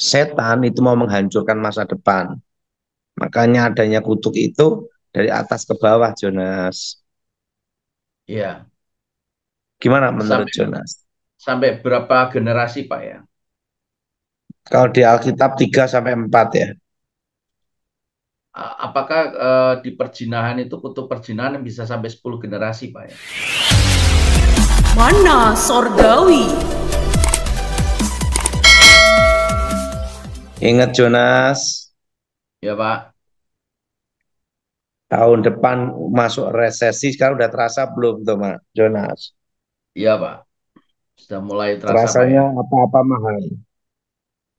Setan itu mau menghancurkan masa depan. Makanya adanya kutuk itu dari atas ke bawah, Jonas. Iya. Gimana menurut Sampai Jonas? sampai berapa generasi, Pak ya? Kalau di Alkitab 3 sampai 4 ya. Apakah di perjinahan itu kutub perjinahan bisa sampai 10 generasi, Pak ya? Mana Sorgawi? Ingat Jonas, Ya, Pak. tahun depan masuk resesi, sekarang udah terasa belum tuh, Jonas? Iya, Pak. Sudah mulai terasa, Pak ya. Terasanya apa-apa mahal.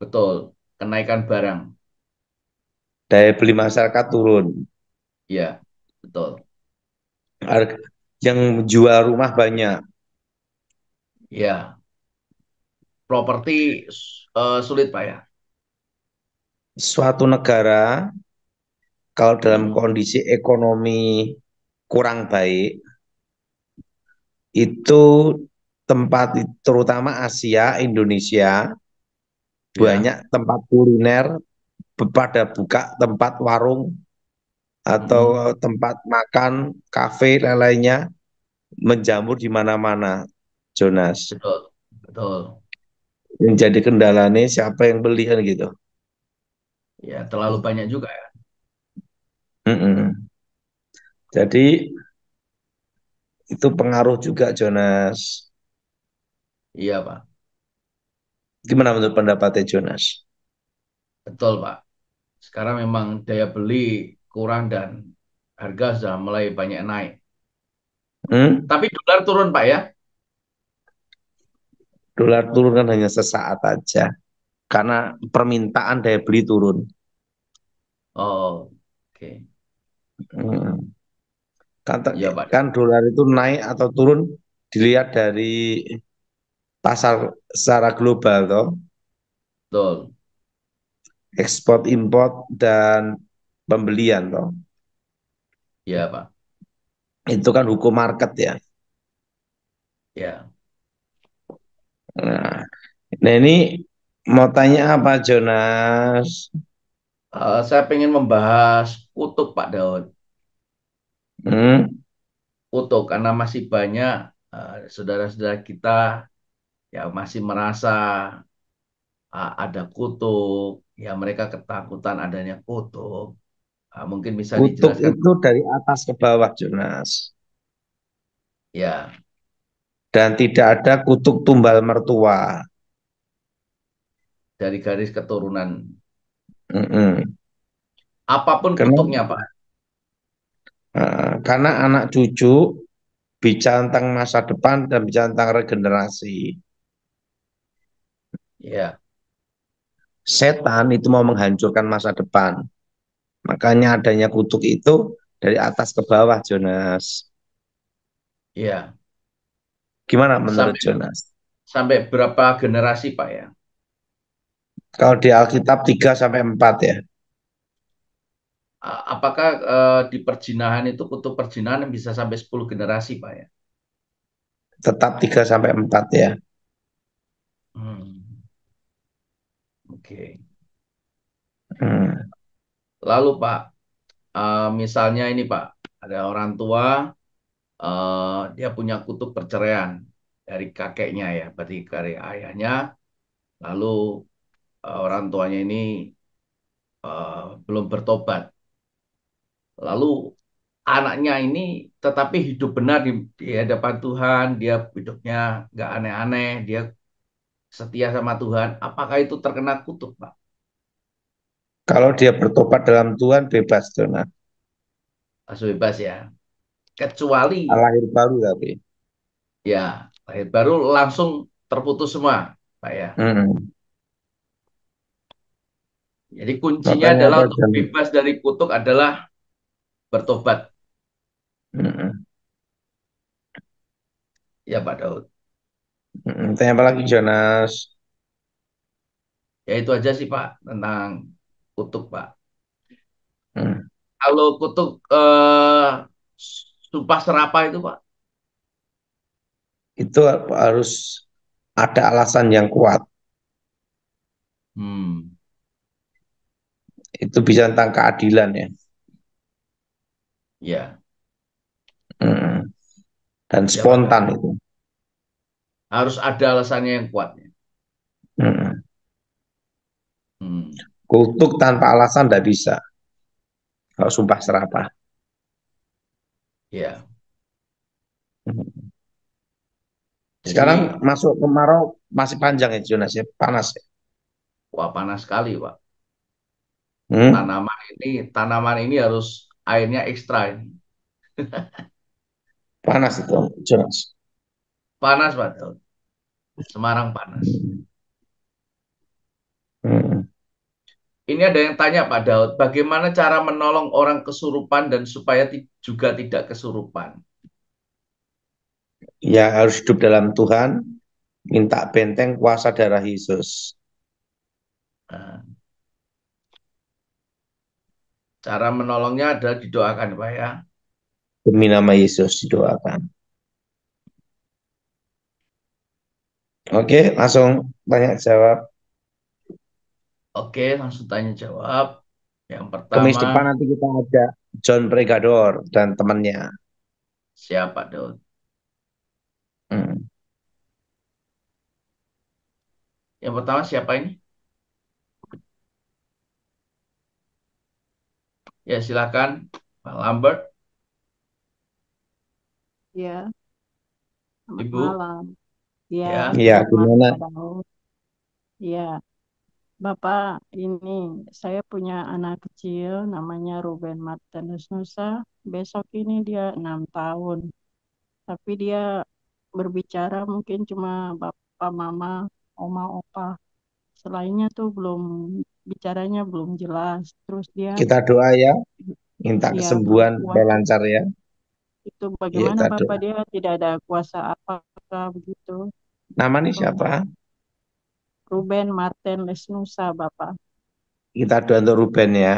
Betul. Kenaikan barang. Daya beli masyarakat turun. Iya, betul. Harga yang jual rumah banyak. Iya. Properti sulit, Pak ya. Suatu negara kalau dalam Hmm. kondisi ekonomi kurang baik, itu tempat terutama Asia, Indonesia, Ya. banyak tempat kuliner pada buka tempat warung Hmm. atau tempat makan, kafe, dan lainnya menjamur di mana-mana, Jonas. Betul. Betul. Yang jadi kendalanya siapa yang beli kan gitu. Ya, terlalu banyak juga ya. Mm-mm. Jadi itu pengaruh juga, Jonas. Iya, Pak. Gimana menurut pendapatnya, Jonas? Betul, Pak. Sekarang memang daya beli kurang dan harga sudah mulai banyak naik. Hmm? Tapi dolar turun, Pak ya. Dolar turun kan hanya sesaat aja karena permintaan daya beli turun. Oh, oke. Hmm. Kan, Iya, Pak. kan dolar itu naik atau turun dilihat dari pasar secara global toh, Betul. ekspor import dan pembelian toh. Iya, Pak. Itu kan hukum market ya. Ya. Nah, nah ini mau tanya apa, Jonas? Saya ingin membahas kutub, Pak Daud. Hmm? Kutub, karena masih banyak saudara-saudara kita yang masih merasa ada kutub, ya mereka ketakutan adanya kutub. Mungkin bisa Kutub dijelaskan, itu dari atas ke bawah, Jonas. ya, Dan tidak ada kutub tumbal mertua. dari garis keturunan. Mm-mm. Apapun Karena, kutubnya, Pak. karena anak cucu bicara tentang masa depan dan bicara tentang regenerasi. Ya, Setan itu mau menghancurkan masa depan. Makanya adanya kutuk itu dari atas ke bawah, Jonas. ya. Gimana menurut Sampai Jonas? sampai berapa generasi, Pak ya? Kalau di Alkitab 3 sampai 4 ya. Apakah di perjinahan itu kutub perjinahan bisa sampai 10 generasi, Pak ya? Tetap 3 sampai 4 ya. Hmm, oke. Hmm. Lalu Pak, misalnya ini Pak, ada orang tua, dia punya kutub perceraian dari kakeknya ya, berarti dari ayahnya. Lalu orang tuanya ini belum bertobat. Lalu anaknya ini tetapi hidup benar di hadapan Tuhan, dia hidupnya nggak aneh-aneh, dia setia sama Tuhan. Apakah itu terkena kutuk, Pak? Kalau dia bertobat dalam Tuhan bebas, Jonas. Langsung bebas ya. Kecuali Lahir baru tapi. ya lahir baru langsung terputus semua, Pak ya. Hmm. Jadi Mau kuncinya tanya adalah apa, untuk Jonas? bebas dari kutuk adalah bertobat. Hmm. Ya Pak Daud. Tanya apa lagi, Jonas? Ya itu aja sih Pak tentang kutuk Pak. Hmm. Kalau kutuk sumpah serapah itu Pak. Itu harus ada alasan yang kuat. Hmm, Itu bisa tentang keadilan ya. ya, Mm. Dan ya Pak. spontan itu. Harus ada alasannya yang kuat. Mm. Hmm, Kutuk tanpa alasan tidak bisa. Kalau sumpah serapah. ya. Mm. Sekarang Jadi, masuk kemarau masih panjang ya Jonas ya, panas ya. wah panas sekali, Pak. Hmm? Tanaman ini harus airnya ekstra ini. Panas itu Jonas. Panas, Pak Daud. Semarang panas. Hmm. Ini ada yang tanya Pak Daud, bagaimana cara menolong orang kesurupan dan supaya juga tidak kesurupan? Ya harus hidup dalam Tuhan, minta benteng kuasa darah Yesus. Nah, cara menolongnya adalah didoakan, Pak ya. Demi nama Yesus didoakan. Oke, langsung tanya jawab. Oke, langsung tanya jawab. Yang Kemis pertama, depan nanti kita ada John Pregador dan temannya. siapa Daud? Hmm. Yang pertama siapa ini? Ya silakan, Pak Lambert, Ya, selamat Ibu. malam. Ya, Ya, Ya, selamat malam gimana? Pak Daud. Ya, Bapak, ini saya punya anak kecil namanya Ruben Martinus Nusa. Besok ini dia 6 tahun. Tapi dia berbicara mungkin cuma bapak, mama, oma, opa. Selainnya tuh bicaranya belum jelas. Terus dia, Kita doa ya, minta ya belum kesembuhan kuat. supaya lancar ya. Itu Ya, bagaimana kita Bapak, doa. dia tidak ada kuasa apakah begitu. Nama nih Tolong. siapa? Ruben Martin Lesnusa, Bapak. Kita doa untuk Ruben ya.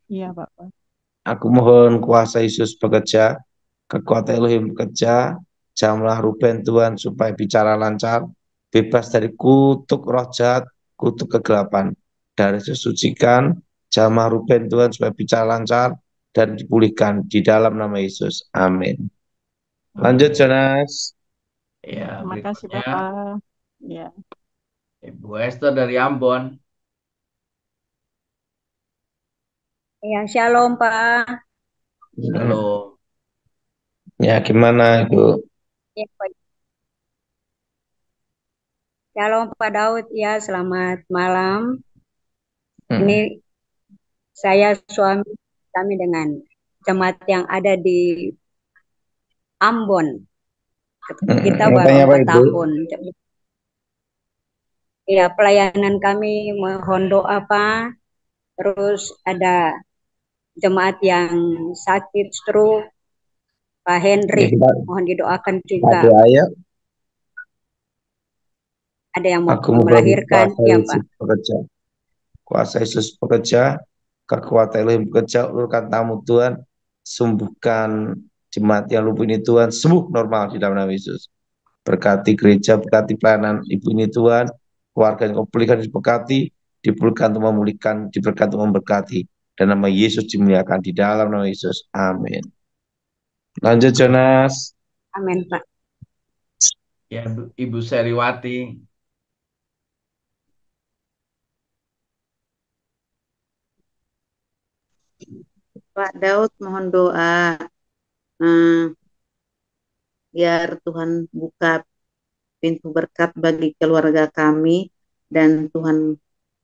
Iya, Bapak. Aku mohon kuasa Yesus bekerja, kekuatan Elohim bekerja, jamlah Ruben Tuhan supaya bicara lancar, bebas dari kutuk roh jahat, kutuk kegelapan. Dari Yesus sucikan, jamah Ruben Tuhan supaya bicara lancar dan dipulihkan di dalam nama Yesus. Amin. Lanjut amin. Jonas. Ya, Ya, terima kasih, berikutnya Bapak. Ya, Ibu Esther dari Ambon. Ya, shalom Pak. Hmm. Shalom. Ya gimana itu? Ya, Pak. Shalom Pak Daud. Ya, selamat malam. Ini Hmm. saya suami kami dengan jemaat yang ada di Ambon. Kita Mau baru tanya apa 4 tahun. Ibu? Ya, pelayanan kami mohon doa Pak. Terus ada jemaat yang sakit stroke, Pak Ya, Henry. kita Mohon didoakan juga. doa ya. Ada yang mau Aku mohon melahirkan. kuasa Ya Pak. Yesus bekerja. Kuasa Yesus bekerja, kekuatan Elohim bekerja, ulurkan tamu Tuhan, sembuhkan jemaat yang lumpuh ini Tuhan, sembuh normal di dalam nama Yesus. Berkati gereja, berkati pelayanan ibu ini Tuhan, keluarga yang kau pulihkan diberkati, dipulihkan untuk memulihkan, diberkati untuk memberkati, dan nama Yesus dimuliakan di dalam nama Yesus. Amin. Lanjut Jonas. Amin Pak. Ya, Ibu Seriwati. Pak Daud mohon doa eh, biar Tuhan buka pintu berkat bagi keluarga kami dan Tuhan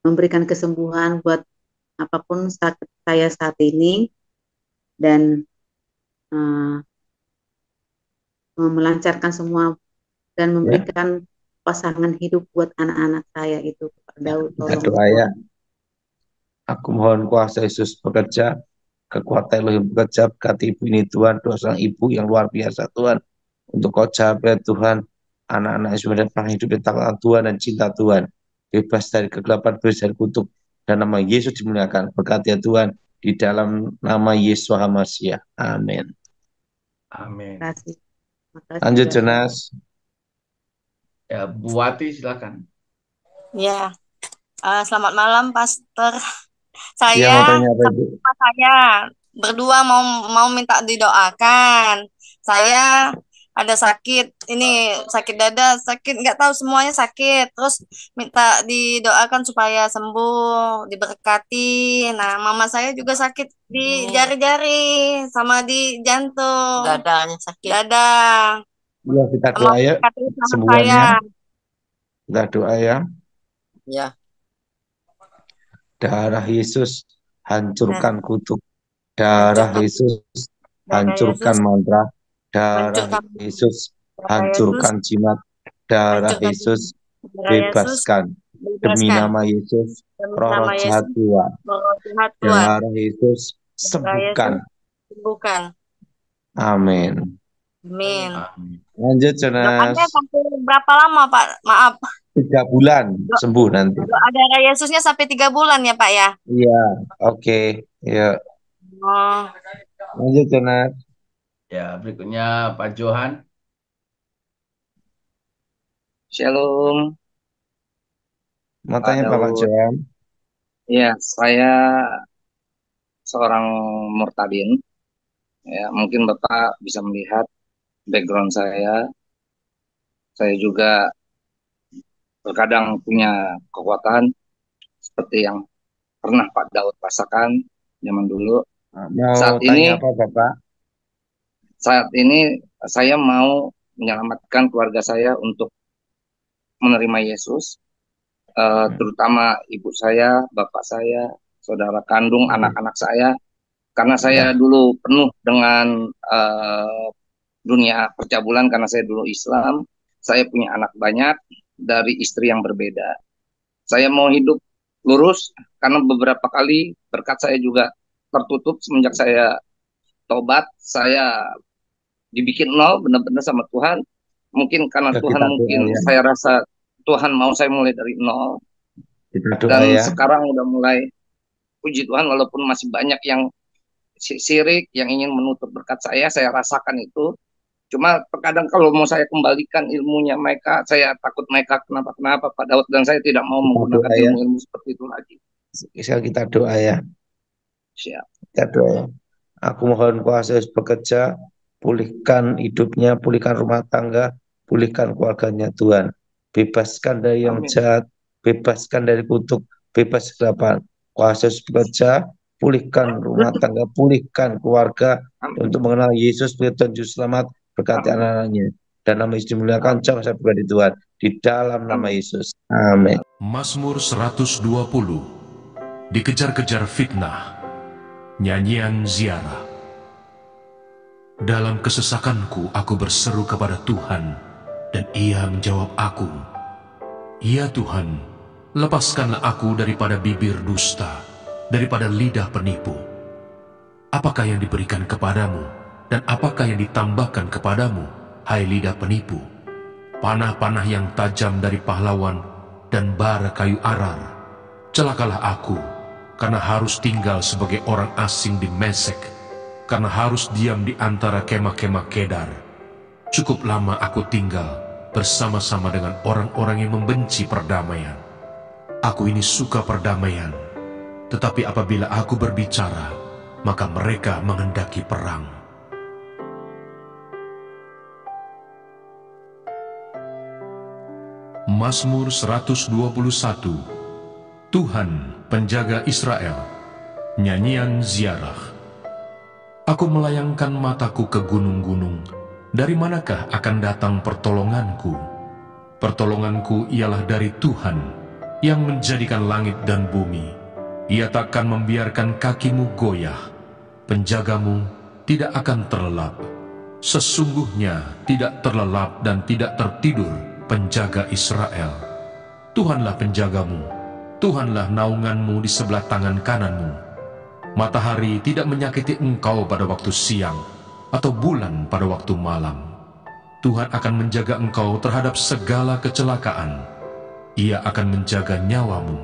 memberikan kesembuhan buat apapun sakit saya saat ini dan eh, melancarkan semua dan Ya, memberikan pasangan hidup buat anak-anak saya itu Pak Daud kita tolong doa ya. Tuhan. Aku mohon kuasa Yesus bekerja, kekuatan Elohim bekerja, berkati ibu ini Tuhan, doa sang ibu yang luar biasa Tuhan, untuk kau capai Tuhan, anak-anak yang sudah datang hidup di tangan Tuhan dan cinta Tuhan, bebas dari kegelapan, bebas dari kutuk, dan nama Yesus dimuliakan, berkati ya Tuhan, di dalam nama Yesus Hamasiah. Amin. Terima Amin. kasih. Terima kasih Lanjut Bapak. Jonas. Ya, Bu Wati silakan. Ya, Selamat malam, Pastor. Iya, mau Saya tanya apa sama Ibu? sama saya berdua mau minta didoakan. Saya ada sakit, ini sakit dada, sakit nggak tahu semuanya sakit. Terus minta didoakan supaya sembuh, diberkati. Nah, mama saya juga sakit di jari-jari sama di jantung. Dadanya sakit. Dada. Iya, kita Mau doa ya berkati sama saya. sembuhannya. Kita doa ya. Ya. Darah Yesus hancurkan kutuk. Darah Hancurkan Yesus darah hancurkan Yesus, mantra. Darah hancurkan Yesus darah Yesus, hancurkan jimat. Darah hancurkan Yesus darah Yesus, bebaskan. Demi bebaskan nama Yesus, demi roh-roh nama jahat Yesus, keluar. roh jahat keluar. Darah Yesus Darah Yesus, sembuhkan. sembuhkan. Amin. Amin. Amin. Lanjut, Doanya Jonas. sampai berapa lama, Pak? Maaf. 3 bulan sembuh nanti. Doa darah Yesusnya sampai 3 bulan ya, Pak ya? Iya, oke. Ya, Oh, lanjut, Jonas. Ya, berikutnya Pak Johan. Shalom, Mau Pak tanya Bapak Daud. Johan? Ya, saya seorang murtadin. Ya, mungkin Bapak bisa melihat background saya. Saya juga terkadang punya kekuatan seperti yang pernah Pak Daud rasakan zaman dulu. Mau Saat tanya ini, apa Bapak? saat ini saya mau menyelamatkan keluarga saya untuk menerima Yesus, terutama ibu saya, bapak saya, saudara kandung, anak-anak saya. Karena saya Ya, dulu penuh dengan dunia percabulan karena saya dulu Islam. Saya punya anak banyak dari istri yang berbeda. Saya mau hidup lurus karena beberapa kali berkat saya juga tertutup semenjak saya tobat. Saya dibikin nol benar-benar sama Tuhan. Mungkin karena ya Tuhan kita doa mungkin ya. saya rasa Tuhan mau saya mulai dari nol. Kita doa Dan ya. sekarang udah mulai puji Tuhan walaupun masih banyak yang sirik yang ingin menutup berkat saya rasakan itu. Cuma terkadang kalau mau saya kembalikan ilmunya mereka, saya takut mereka kenapa-kenapa Pak Daud, dan saya tidak mau Kita menggunakan doa ya. ilmu-ilmu seperti itu lagi. Sekarang kita doa ya. Siap. Kita doa ya. Aku mohon kuasa Yesus bekerja, pulihkan hidupnya, pulihkan rumah tangga, pulihkan keluarganya Tuhan. Bebaskan dari yang Amin. jahat, bebaskan dari kutuk, bebas kegelapan. Kuasa Yesus bekerja, pulihkan rumah tangga, pulihkan keluarga Amin. untuk mengenal Yesus sebagai Tuhan Juru Selamat, berkati Amin. anak-anaknya. Dan nama Yesus dimuliakan, Amin. jam saya berkati Tuhan. Di dalam nama Amin. Yesus. Amin. Mazmur 120. Dikejar-kejar fitnah. Nyanyian ziarah. Dalam kesesakanku aku berseru kepada Tuhan, dan Ia menjawab aku. Ya Tuhan, lepaskanlah aku daripada bibir dusta, daripada lidah penipu. Apakah yang diberikan kepadamu, dan apakah yang ditambahkan kepadamu, hai lidah penipu? Panah-panah yang tajam dari pahlawan, dan bara kayu arar. Celakalah aku, karena harus tinggal sebagai orang asing di Mesek, karena harus diam di antara kemah-kemah Kedar. Cukup lama aku tinggal bersama-sama dengan orang-orang yang membenci perdamaian. Aku ini suka perdamaian, tetapi apabila aku berbicara, maka mereka menghendaki perang. Mazmur 121. Tuhan, penjaga Israel. Nyanyian ziarah. Aku melayangkan mataku ke gunung-gunung. Dari manakah akan datang pertolonganku? Pertolonganku ialah dari Tuhan, yang menjadikan langit dan bumi. Ia takkan membiarkan kakimu goyah. Penjagamu tidak akan terlelap. Sesungguhnya tidak terlelap dan tidak tertidur penjaga Israel. Tuhanlah penjagamu, Tuhanlah naunganmu di sebelah tangan kananmu. Matahari tidak menyakiti engkau pada waktu siang, atau bulan pada waktu malam. Tuhan akan menjaga engkau terhadap segala kecelakaan. Ia akan menjaga nyawamu.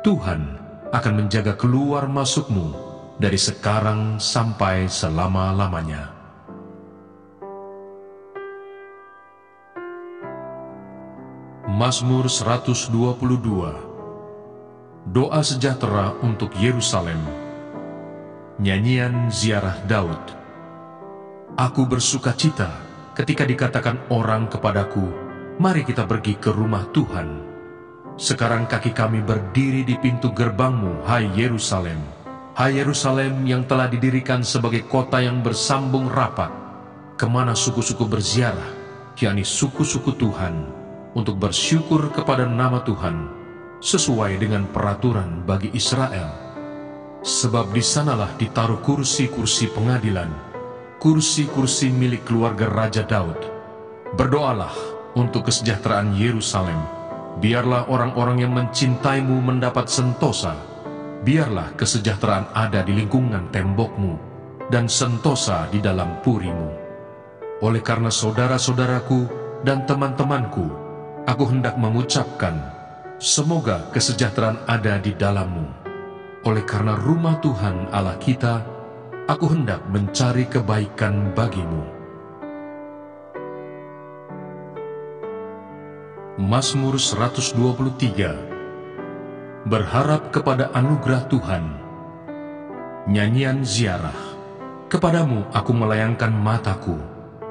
Tuhan akan menjaga keluar masukmu dari sekarang sampai selama-lamanya. Mazmur 122. Doa sejahtera untuk Yerusalem. Nyanyian ziarah Daud. Aku bersukacita ketika dikatakan orang kepadaku, mari kita pergi ke rumah Tuhan. Sekarang kaki kami berdiri di pintu gerbangmu, hai Yerusalem. Hai Yerusalem yang telah didirikan sebagai kota yang bersambung rapat, kemana suku-suku berziarah, yakni suku-suku Tuhan, untuk bersyukur kepada nama Tuhan, sesuai dengan peraturan bagi Israel. Sebab di sanalah ditaruh kursi-kursi pengadilan, kursi-kursi milik keluarga Raja Daud. Berdoalah untuk kesejahteraan Yerusalem. Biarlah orang-orang yang mencintaimu mendapat sentosa. Biarlah kesejahteraan ada di lingkungan tembokmu, dan sentosa di dalam purimu. Oleh karena saudara-saudaraku dan teman-temanku, aku hendak mengucapkan, semoga kesejahteraan ada di dalammu. Oleh karena rumah Tuhan Allah kita, aku hendak mencari kebaikan bagimu. Mazmur 123. Berharap kepada anugerah Tuhan. Nyanyian ziarah. Kepadamu aku melayangkan mataku,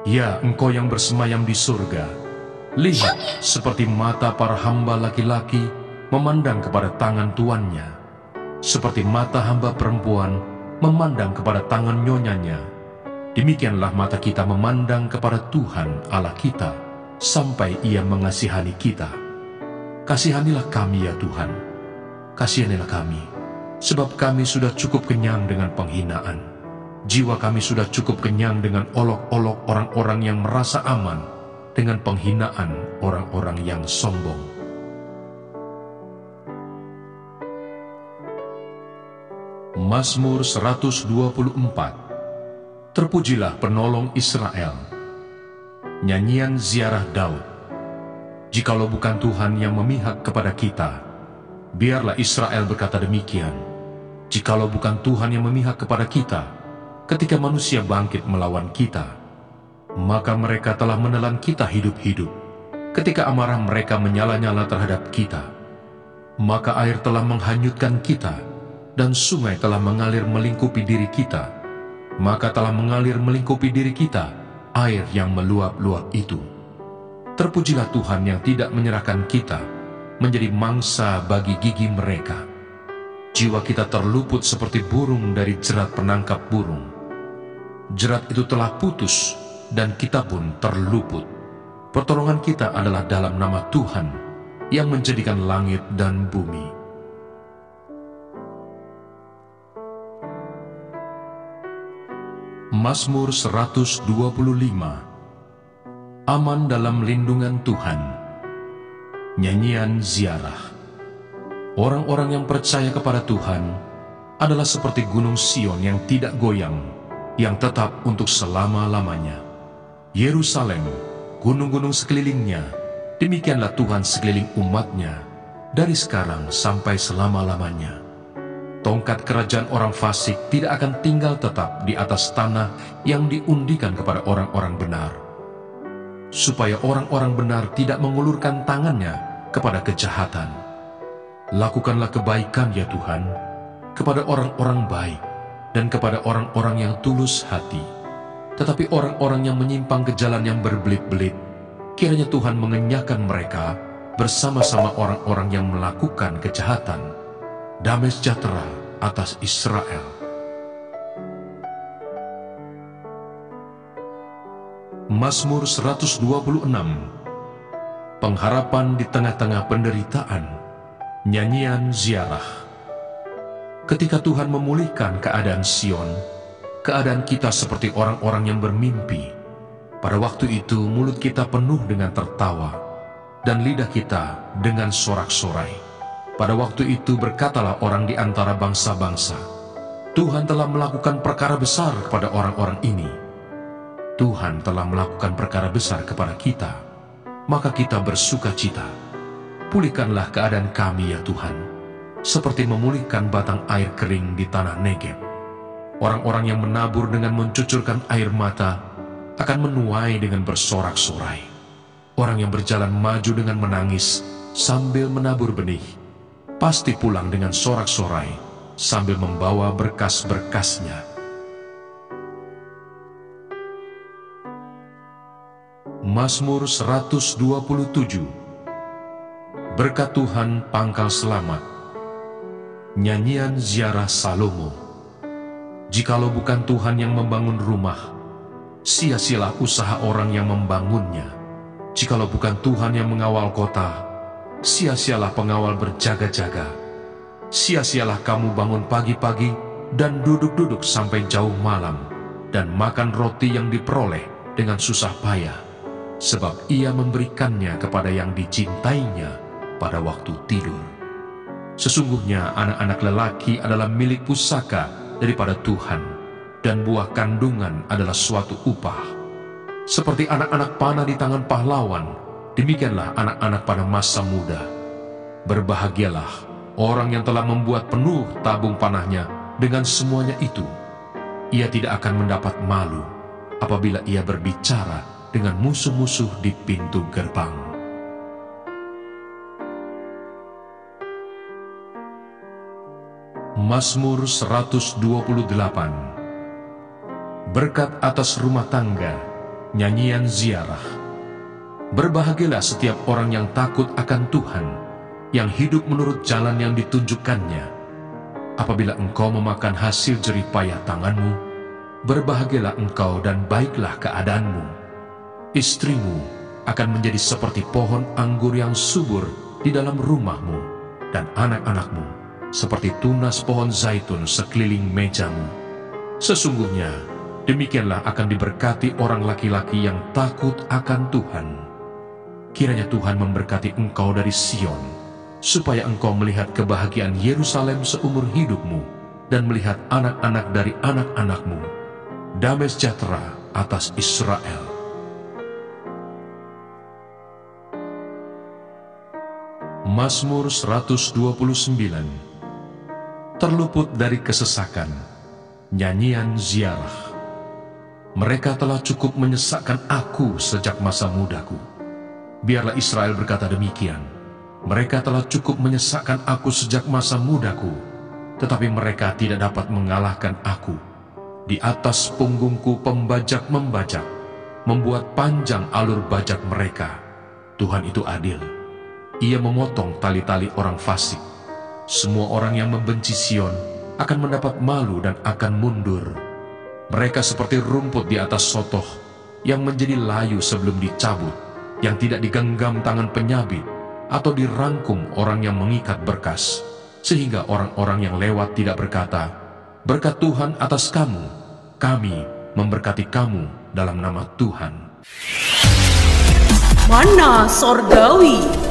ya Engkau yang bersemayam di surga. Lihat seperti mata para hamba laki-laki memandang kepada tangan tuannya, seperti mata hamba perempuan memandang kepada tangan nyonyanya. Demikianlah mata kita memandang kepada Tuhan Allah kita, sampai Ia mengasihani kita. Kasihanilah kami ya Tuhan, kasihanilah kami, sebab kami sudah cukup kenyang dengan penghinaan. Jiwa kami sudah cukup kenyang dengan olok-olok orang-orang yang merasa aman, dengan penghinaan orang-orang yang sombong. Mazmur 124. Terpujilah penolong Israel. Nyanyian ziarah Daud. Jikalau bukan Tuhan yang memihak kepada kita, biarlah Israel berkata demikian. Jikalau bukan Tuhan yang memihak kepada kita, ketika manusia bangkit melawan kita, maka mereka telah menelan kita hidup-hidup. Ketika amarah mereka menyala-nyala terhadap kita, maka air telah menghanyutkan kita, dan sungai telah mengalir melingkupi diri kita. Maka telah mengalir melingkupi diri kita air yang meluap-luap itu. Terpujilah Tuhan yang tidak menyerahkan kita menjadi mangsa bagi gigi mereka. Jiwa kita terluput seperti burung dari jerat penangkap burung. Jerat itu telah putus, dan kita pun terluput. Pertolongan kita adalah dalam nama Tuhan yang menjadikan langit dan bumi. Mazmur 125. Aman dalam lindungan Tuhan. Nyanyian ziarah. Orang-orang yang percaya kepada Tuhan adalah seperti gunung Sion yang tidak goyang, yang tetap untuk selama-lamanya. Yerusalem, gunung-gunung sekelilingnya, demikianlah Tuhan sekeliling umatnya, dari sekarang sampai selama-lamanya. Tongkat kerajaan orang fasik tidak akan tinggal tetap di atas tanah yang diundikan kepada orang-orang benar, supaya orang-orang benar tidak mengulurkan tangannya kepada kejahatan. Lakukanlah kebaikan ya Tuhan, kepada orang-orang baik dan kepada orang-orang yang tulus hati. Tetapi orang-orang yang menyimpang ke jalan yang berbelit-belit, kiranya Tuhan mengenyahkan mereka bersama-sama orang-orang yang melakukan kejahatan. Damai sejahtera atas Israel. Mazmur 126. Pengharapan di tengah-tengah penderitaan. Nyanyian ziarah. Ketika Tuhan memulihkan keadaan Sion, keadaan kita seperti orang-orang yang bermimpi. Pada waktu itu mulut kita penuh dengan tertawa, dan lidah kita dengan sorak-sorai. Pada waktu itu berkatalah orang di antara bangsa-bangsa, Tuhan telah melakukan perkara besar kepada orang-orang ini. Tuhan telah melakukan perkara besar kepada kita, maka kita bersukacita. Pulihkanlah keadaan kami ya Tuhan, seperti memulihkan batang air kering di tanah Negeb. Orang-orang yang menabur dengan mencucurkan air mata akan menuai dengan bersorak-sorai. Orang yang berjalan maju dengan menangis sambil menabur benih, pasti pulang dengan sorak-sorai sambil membawa berkas-berkasnya. Mazmur 127. Berkat Tuhan pangkal selamat. Nyanyian ziarah Salomo. Jikalau bukan Tuhan yang membangun rumah, sia-sialah usaha orang yang membangunnya. Jikalau bukan Tuhan yang mengawal kota, sia-sialah pengawal berjaga-jaga. Sia-sialah kamu bangun pagi-pagi dan duduk-duduk sampai jauh malam, dan makan roti yang diperoleh dengan susah payah, sebab ia memberikannya kepada yang dicintainya pada waktu tidur. Sesungguhnya anak-anak lelaki adalah milik pusaka daripada Tuhan, dan buah kandungan adalah suatu upah. Seperti anak-anak panah di tangan pahlawan, demikianlah anak-anak pada masa muda. Berbahagialah orang yang telah membuat penuh tabung panahnya dengan semuanya itu. Ia tidak akan mendapat malu apabila ia berbicara dengan musuh-musuh di pintu gerbang. Mazmur 128. Berkat atas rumah tangga, nyanyian ziarah. Berbahagialah setiap orang yang takut akan Tuhan, yang hidup menurut jalan yang ditunjukkannya. Apabila engkau memakan hasil jerih payah tanganmu, berbahagialah engkau dan baiklah keadaanmu. Istrimu akan menjadi seperti pohon anggur yang subur di dalam rumahmu, dan anak-anakmu seperti tunas pohon zaitun sekeliling mejamu. Sesungguhnya demikianlah akan diberkati orang laki-laki yang takut akan Tuhan. Kiranya Tuhan memberkati engkau dari Sion, supaya engkau melihat kebahagiaan Yerusalem seumur hidupmu, dan melihat anak-anak dari anak-anakmu. Damai sejahtera atas Israel. Mazmur 129. Terluput dari kesesakan, nyanyian ziarah. Mereka telah cukup menyesakkan aku sejak masa mudaku. Biarlah Israel berkata demikian. Mereka telah cukup menyesakkan aku sejak masa mudaku, tetapi mereka tidak dapat mengalahkan aku. Di atas punggungku pembajak membajak, membuat panjang alur bajak mereka. Tuhan itu adil. Ia memotong tali-tali orang fasik. Semua orang yang membenci Sion akan mendapat malu dan akan mundur. Mereka seperti rumput di atas sotoh, yang menjadi layu sebelum dicabut, yang tidak digenggam tangan penyabit, atau dirangkum orang yang mengikat berkas, sehingga orang-orang yang lewat tidak berkata, "Berkat Tuhan atas kamu, kami memberkati kamu dalam nama Tuhan." Mana sorgawi.